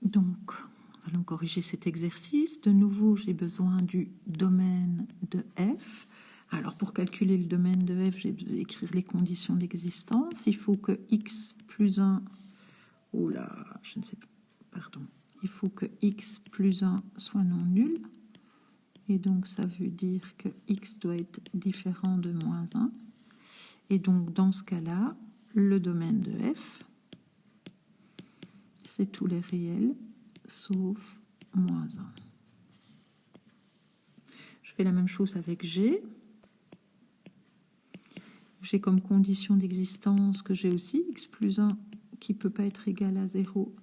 Donc, nous allons corriger cet exercice. De nouveau, j'ai besoin du domaine de f. Alors, pour calculer le domaine de f, j'ai besoin d'écrire les conditions d'existence. Il faut que x plus 1... Oula, je ne sais pas. Pardon. Il faut que x plus 1 soit non nul. Et donc, ça veut dire que x doit être différent de moins 1. Et donc, dans ce cas-là, le domaine de f, c'est tous les réels, sauf moins 1. Je fais la même chose avec g. J'ai comme condition d'existence que j'ai aussi x plus 1 qui ne peut pas être égal à 0.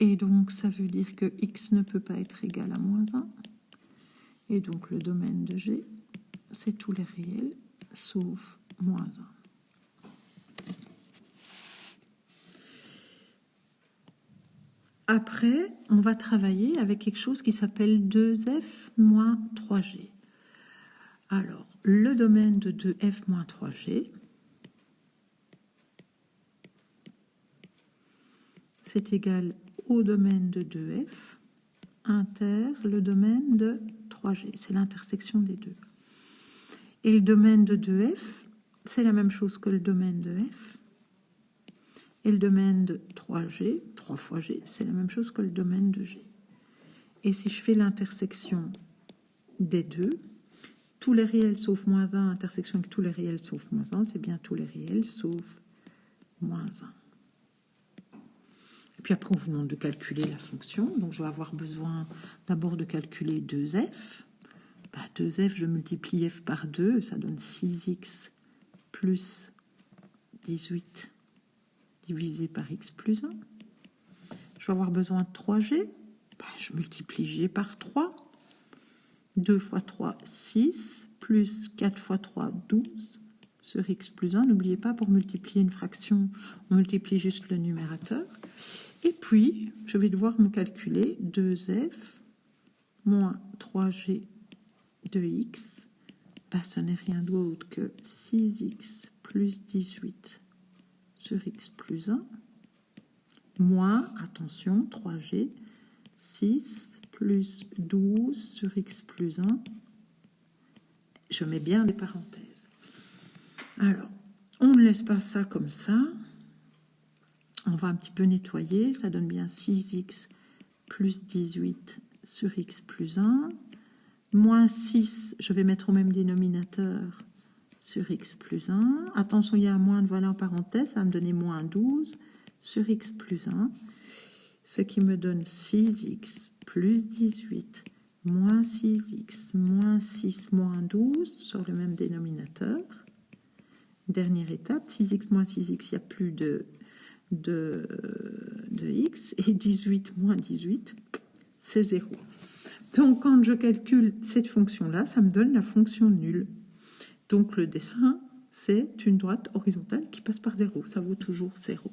Et donc, ça veut dire que x ne peut pas être égal à moins 1. Et donc, le domaine de g, c'est tous les réels, sauf moins 1. Après, on va travailler avec quelque chose qui s'appelle 2f moins 3g. Alors, le domaine de 2f moins 3g, c'est égal au domaine de 2f inter le domaine de 3g. C'est l'intersection des deux. Et le domaine de 2f, c'est la même chose que le domaine de f. Et le domaine de 3g, 3 fois g, c'est la même chose que le domaine de g. Et si je fais l'intersection des deux, tous les réels sauf moins 1, intersection avec tous les réels sauf moins 1, c'est bien tous les réels sauf moins 1. Et puis après, on vous demande de calculer la fonction. Donc, je vais avoir besoin d'abord de calculer 2f. 2f, je multiplie f par 2, ça donne 6x plus 18 divisé par x plus 1. Je vais avoir besoin de 3g. Je multiplie g par 3. 2 fois 3, 6, plus 4 fois 3, 12, sur x plus 1. N'oubliez pas, pour multiplier une fraction, on multiplie juste le numérateur. Et puis, je vais devoir me calculer 2f moins 3g de x. Ce n'est rien d'autre que 6x plus 18 sur x plus 1, moins, attention, 3g, 6 plus 12 sur x plus 1. Je mets bien des parenthèses. Alors, on ne laisse pas ça comme ça. On va un petit peu nettoyer. Ça donne bien 6x plus 18 sur x plus 1. Moins 6, je vais mettre au même dénominateur sur x plus 1. Attention, il y a un moins de voilà en parenthèse. Ça va me donner moins 12 sur x plus 1. Ce qui me donne 6x plus 18 moins 6x moins 6 moins 12 sur le même dénominateur. Dernière étape, 6x moins 6x, il n'y a plus de x, et 18 moins 18, c'est 0. Donc, quand je calcule cette fonction-là, ça me donne la fonction nulle. Donc, le dessin, c'est une droite horizontale qui passe par 0. Ça vaut toujours 0.